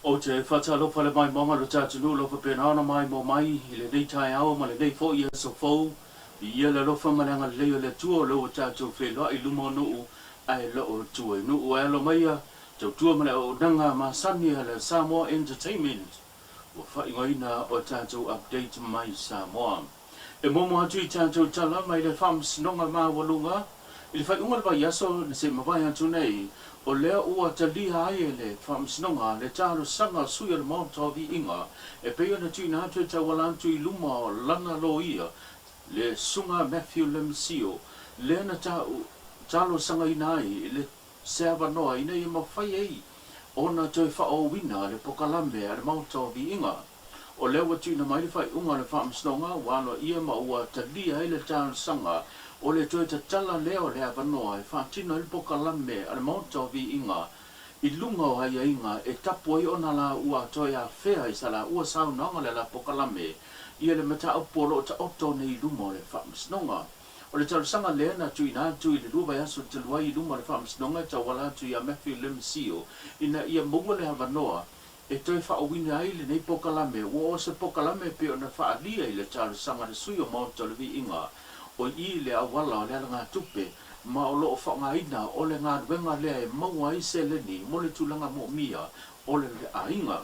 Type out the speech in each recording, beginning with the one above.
O te whatalo whale mai monga lo tātunu lo whapenana mai mo mai i le nei tai au ma le nei fo i so fo i ia le lo whamaranga leo le tua lo o tātou whenua i lumo nuu ai lo o tua i nuu ai lo mai a tau tua ma le o nanga ma sani a le Samoa Entertainment o whaingoina o tātou update mai Samoa e momo atu i tātou tala mai le whamsinonga mā walunga i le whainunga le vai aso na se mawai atu nei o lea ua talia ai e le whamsinonga le tāro sanga sui le mautau vi inga e peo na tui nā tui tawalantu i luma o lana lo ia le sunga Matthew Lemsio le na tālo sanga inai le seava noa ina i mawhai ei o na tui whao wina le pokalame a le mautau vi inga o lea wa tui na mai le whai unga le whamsinonga wano ia ma ua talia ai le tāro sanga o le toi te tala leo le avanoa e whaatino il pokalame a le mautau vi inga i lunga o haia inga e tapu ai ona la ua toi a whea i sala ua saunanga le la pokalame ia le mata upolo o ta oto nei luma o le whaamisnonga o le talusanga lea tui nā tui le luwa yaso te luai i luma o le whaamisnonga ta wala tui a Matthew Lemsio ina ia munga le avanoa e toi whaawina ai le nei pokalame ua o se pokalame pe o na whaalia i le talusanga le sui o mautau le vi inga o i le awala o le ala ngā tupe ma o loo whaangaina o le ngā ruenga lea e maua i se leni mo le tulanga mo mia o le ainga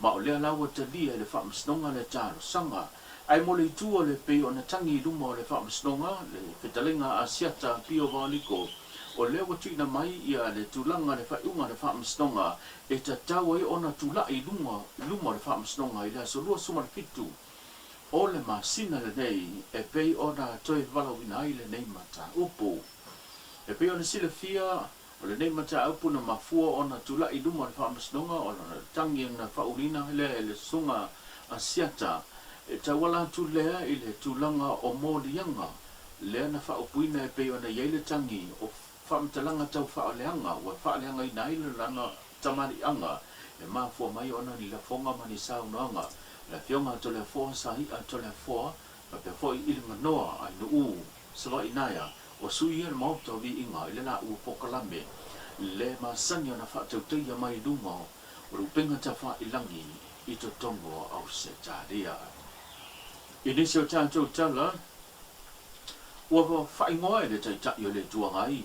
ma o lea lawa talia le whaamisnonga le tāro sanga ai mo le tu o le pe o na tangi luma o le whaamisnonga le whetalenga a siata pio valiko o lea watu ina mai ia le tulanga le whaiunga le whaamisnonga e ta tau ai o na tulai luma le whaamisnonga i lea so lua suma le fitu o le masina le nei e pei ona toi walawina ai le nei mata upu. E pei ona sile fia o le nei mata upu na mafua ona tula i luma le whamasnonga o na tangi na whaulina le sunga a siata e tawala tu lea i le tulanga o mōlianga lea na whaupuina e pei ona iei le tangi o whamtalanga tau whaoleanga o whaoleanga i nai le langa tamari anga e mafua mai ona ni la fonga mani saunoanga la fionga to le fo sahi a to le fo pa pe fo i le noa ai no u sala inaya o sui le mauta vi inga le na u pokalame le ma sanya na fa te te mai lunga o rupenga ta fa ilangi i to tongo au se taria inisio tanto tala o fa ingoa le te ta yo le tuangai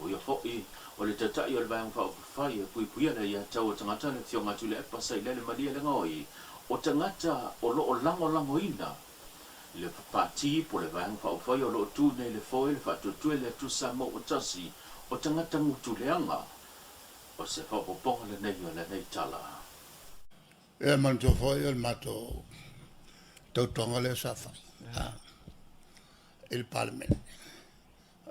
o yo fo i o le te ta yo le bang fa fa i pui le ya tau tangata le fionga tu le pa sai le malia le ngoi o tangata o lo lango ina le pati po le vang fa o lo tu nei le foi le fa tu le tu sa mo o tasi o tangata mutu leanga o se fa po le nei tala e man to foi el mato to tonga le sa fa il palme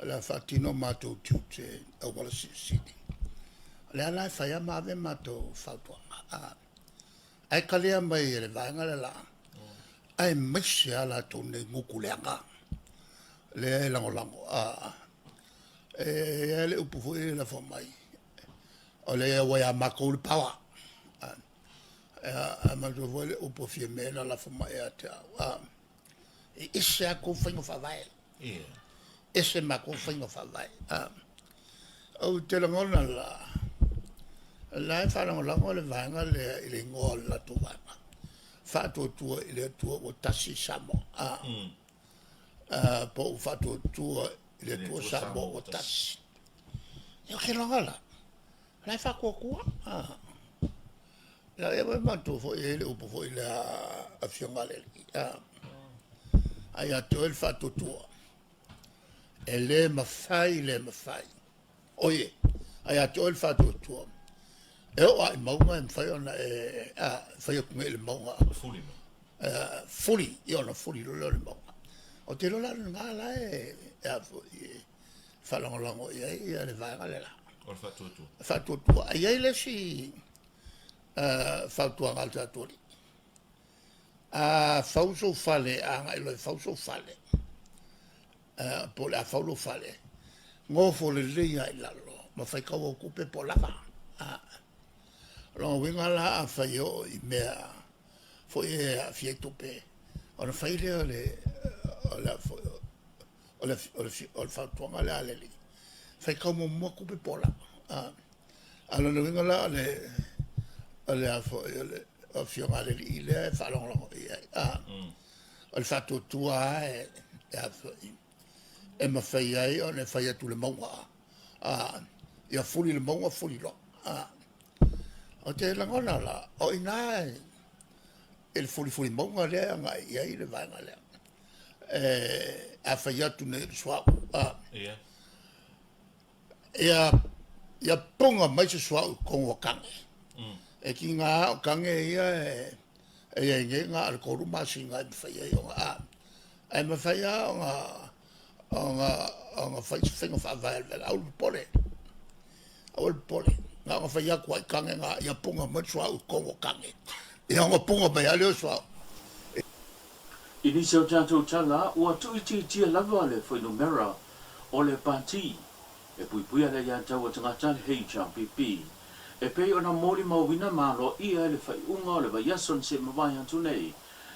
la fatino mato tutte o wala si le ala fa ya ma ve mato fa to ai kalea mai le vanga le la ai misi ala tone ngukuleanga le lango e le upu foi la formai o le wa ya makul power a ma do vole upu fie mena la formai ata e isse a ko fango fa vai esse ma ko fango fa vai o te langona la fa lango le vanga le ngol la tu va fa tu ile tu o tasi samo po fa tu ile tu samo o tasi yo che la fa ko la e ma tu fo ile o po ile a fiongale ai a tu il fa tu ele ma fai oye ai a tu il fa tu e o ai maunga e whai ona whai o kunga i le maunga fuli i ona fuli lo le maunga o te lola ngā la e a whalangolango i ai le vanga le la o whatuatua ai ai le si whautua ngalta tori whauso fale a ngai loi whauso fale po le a whaulo fale ngofo le leia i lalo ma whai kaua kupe po lava lo winga la a fai o i mea fo e a fie tupe o na fai le o le fatuanga le aleli fai kau mo kupe pola a lo winga la le ole a fo ole o fionga le ile fa long o fa to tua e a fo e ma fai ai o ne fai tu le maua ia fuli le maua fuli lo o te la ngona la o ina el fuli maua le nga ia ile vai nga le a fai tu ne swa ia ponga mai se swa ko o kange e ki ngā o kange ia e nga al koru masinga e fai ai o nga e ma fai o nga fai whenga whaavael vela au pole nga fai a kuai kange nga ia punga mai swa u kongo kange ia nga punga mai aleo swa ini se tanto tala ua tu iti lava le foi numera o le parti e pui ale ya tau tanga tale hei champipi e pe ona moli mawina malo ia le fai unga le vai yason se mawai antu nei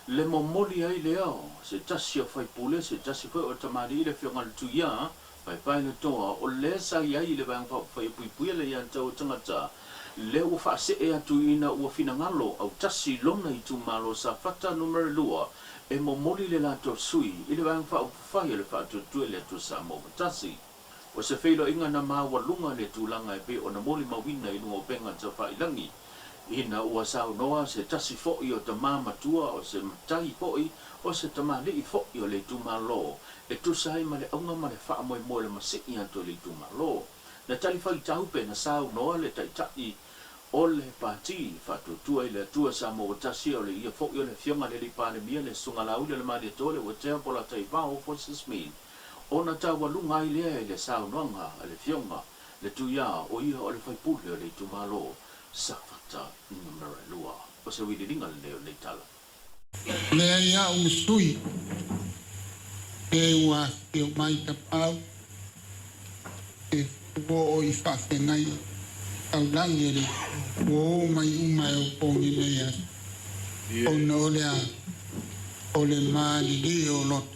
le momoli ai leo se tasi o fai pule se tasi fai o tamari le fionga le tuia pai le toa o le sa iai le vai fai pui ale ya tau tanga ta le ua whaase e atu ina ua fina ngalo au tasi lona i tu malo sa fata numero lua e momoli le lato sui i le vai fai le fatu tue le tu sa mo tasi o se feilo inga na mawalunga le tūlanga e pe o na moli mawina i lungo penga ta whailangi. Ina ua sao noa se tasi fo'i o ta māmatua o se matai fo'i o se tamali i fo'i o le tūmalo. E tusai ma le aunga ma le wha moe moe le masiki anto le tūmalo. Na tali whai taupe na sao noa le taitai o le pāti whatutua i le tua sa mo tasi o le ia fo'i o le fionga le li pāle mia le sunga laule le mare tole o te apola tai pao o se smin. Ona tawalunga i lea i le saunanga a le fionga le tuia o ia o le whaipule o le tumalo sa fata numero lua. O se widiringa le neo nei tala. Lea ia o sui e ua e o mai ta pau e o i whawhengai au langi ele o mai umai o pongi lea o no lea o le maali li o loto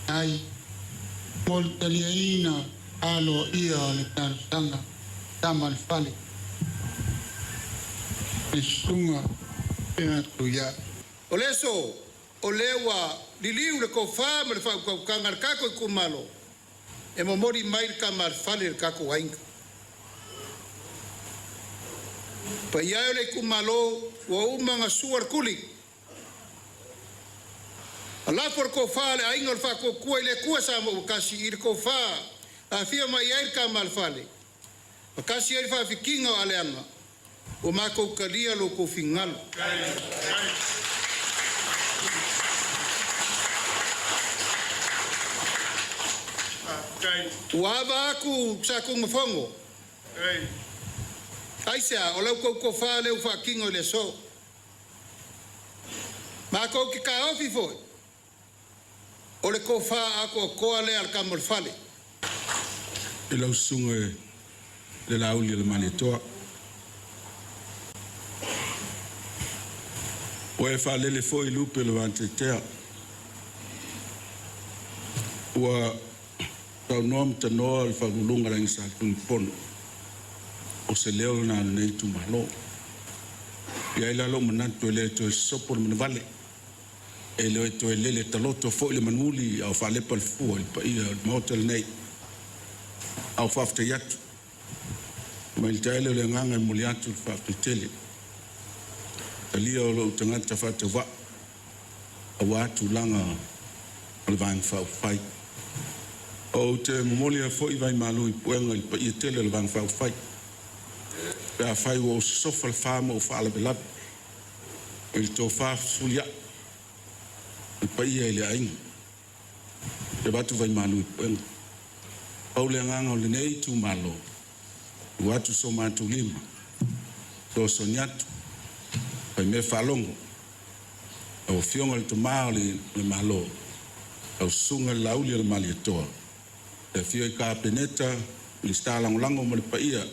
ai moltaliaina alo ia le tartanga tamal fale esunga ena tuya oleso olewa liliu le kofa me fa ko kangar kako kumalo e momori mai kamar fale kako wainga pa ia le kumalo wa umanga suar kuli ala por ko fale ai ngor fa ko ku ile ku sa mo kasi ir ko fa a fia mai ir ka mal fale kasi ir fa fikinga ale anga o ma ko kalia lo ko fingal wa ba ku sa ko mfongo ai sa o lo ko fale o fa kingo le so ma ko ki ka ofi foi o le kofa ako koa le al kamol fale. E lau sunga le lauli le mani toa. O e wha lele fo i lupe le wante tea. Ua tau noam ta noa le whagulunga rangi sa tuni pono. O se leo na nei tu malo. Ia ila lo manantu e le to e sopo le manavale. E le to e lele taloto fo le manuli au fa le pal fu il pa ia motel nei au fa fte yat ma il tele le nganga muliatu fa tele ali o lo tangata fa te va wa tu langa al van fa fai o te molia fo i vai malu i puenga il pa ia tele le van fa fai pa fai o sofa fa mo fa la bela il to fa sulia pa ia ile ai e batu vai malu en paule nganga o le nei tu malo watu so matu lima to soniatu pa me falongo o fionga le tomale le malo o sunga lauli le mali toa e fio ka peneta le sta lango mo le pa ia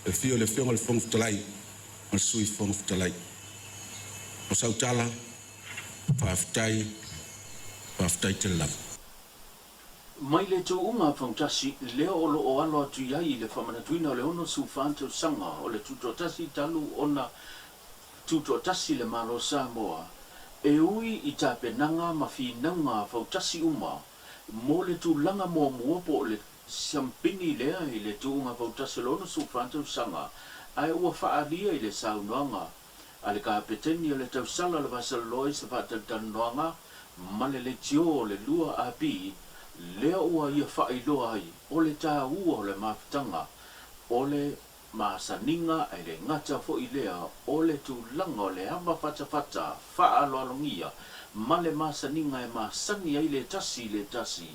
e fio le fionga le fong ftalai o sui fong ftalai o sautala fa ftai te lava. mai le tu unga fantasi le o lo o alo tu yai le famana tuina le ono su fanto sanga o le tuto tasi talu ona tuto tasi le malo Samoa e ui i tapenanga ma finanga fantasi uma mo le tu langa mo po le sampini lea i le tu unga fantasi le ono su fanto sanga ai ua faalia i le saunanga ale ka peteni le tau sala le vasal lois le fatantanoanga ma le tio le lua api lea ua ia whailoa ai, o le tā ua o le mawhitanga, o le maasaninga ai le ngata fo i lea, o le tūlanga o le hama whatawhata, whaaloalongia, ma le maasaninga e maasani ai le tasi,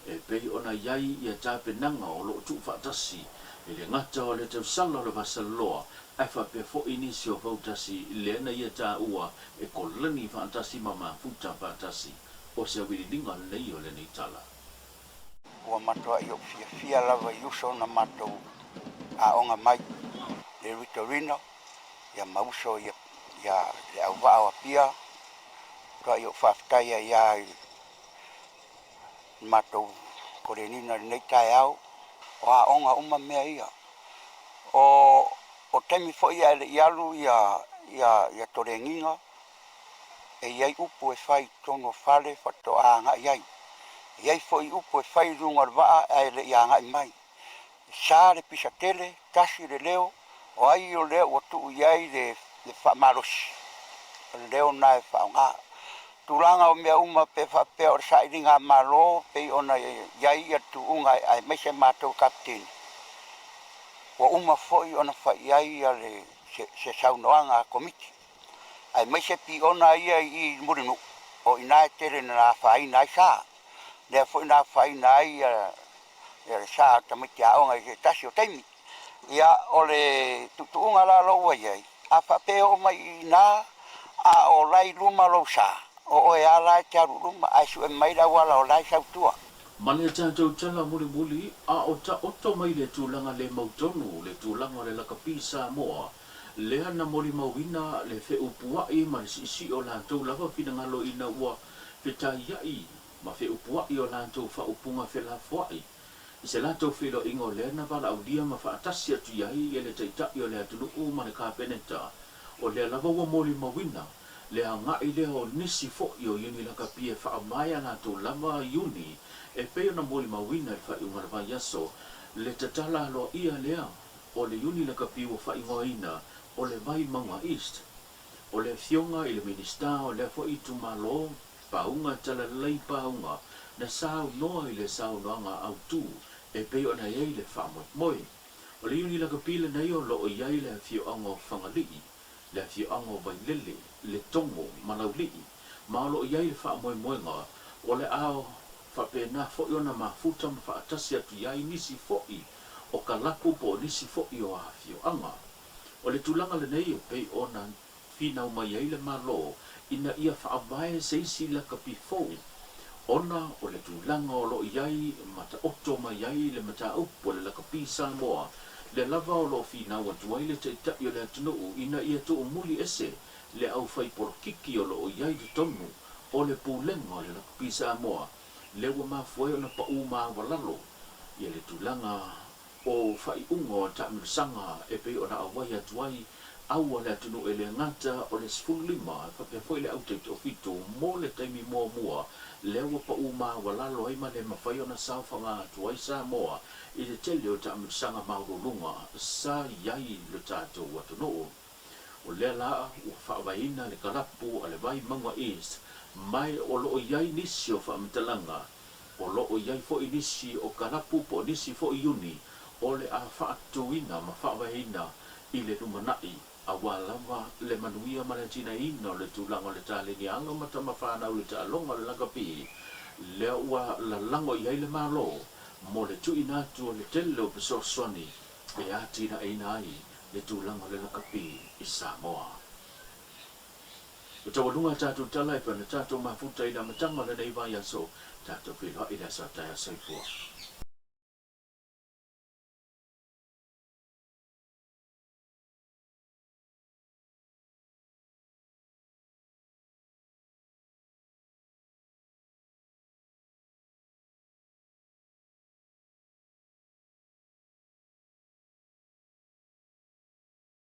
e pei ona iai ia tāpenanga o lo tu whatasi, e le ngata o le tausala o le vasaloa, ai whape fo inisi o whautasi, le ana ia tā ua, e kolani whatasi ma mafuta whatasi, o se wirilinga nei o le nei tala. Ua matoa i o fia lava i uso na matou a onga mai le Ritorino ia mauso ia le au vaa pia toa i o whaftaia ia i matou korenina nei tai au o a onga uma mea ia o temi fo ia le ialu ia torenginga e iai upu e whai tono whale whatoa nga iai iai foi upo e whai runga vaa e le ianga i mai. Sa le pisatele, tasi le leo, o ai o leo o tuu iai le whamarosi. Leo na e whaunga. Turanga o mea uma pe whapea o sa iringa malo, pe ona iai atu unga ai meise mātou kapteni. O uma foi ona whai iai ale se saunoanga komiti. Ai meise pi ona ia i murinu, o ina e tere na whaina ai saa. Le foi na fai nai e sa tamiti aonga i tasi o taimi ia ole tutunga la lo ai a fa pe o mai na a o lai luma lo sa o e ala te luma ai su mai la wala o lai sa tua mane tātou tala muli a o ta oto mai le tūlanga le mautonu le tūlanga le lakapi Samoa le ana moli mawina le fe upuai ma si o la tau lava finangalo ina ua fetai iai ma fe upua i o lantou fa upunga fe la fuai. I se lantou fe lo ingo le na wala au dia ma fa atasi atu iai e le taita i o le atunu u ma le kāpeneta. O le lava ua moli mawina, le anga i le o nisi fo i o yuni laka pie fa amaya lantou lava yuni, e peo na moli mawina i fa i unga vai yaso, le tatala lo ia lea, o le yuni laka pie o fa ingo ina, o le vai manga east. O le fionga i le minista o le fo i tumalo, paunga tala lei paunga na sao noa i le sao noanga au tu e peo na iei le whamot moi. O le iuni laka pile na io lo o iei le fio ango whangalii, le fio ango vai lele, le tongo manaulii, ma lo o iei le whamoi moenga o le ao whapena fo i ona mafuta ma whaatasi atu iei nisi fo i o ka lapu po nisi fo i o a fio anga. O le tulanga le nei o pei ona finau mai iei le malo ina ia whaavae seisi laka pifou. Ona o le tūlanga o lo iai, mata oto mai iai le mata upo le laka pi Samoa, le lava o lo finau atuai le teitai o le atunuu, ina ia tu o muli ese, le au whai porokiki o lo iai le tonu, o le pūlenga o le laka pi Samoa, le ua mafuai o na pa uma walalo, ia le tūlanga o whai ungo ta mirsanga e pe o na awai atuai, au le atunu e le ngata o le sfulima, whapea foi le auteit o fito, mo le taimi mua, le ua pa uma walalo ai ma le mawhai o na sauwhanga atuai Samoa, i le tele o ta amirsanga maurulunga, sa iai le tātou atunu. O le la, ua whawaina le karapu a le vai mangwa east, mai o lo iai nisi o whaamitalanga, o lo iai fo i nisi o karapu po nisi fo i uni, o le a whaatuina ma whawaina i le numanai, a walawa le manuia ma le tina ina o le tūlanga le tāle ni anga ma tama whanau le tālonga le lakapi, le ua la lango i aile malo, mo le tui natu o le tele o pesoswani, e a tina eina ai le tūlanga le lakapi i Samoa. O tawalunga tātou tala i pana tātou mafuta i la matanga le neiva yaso, tātou whiloa i la sa taia saifua.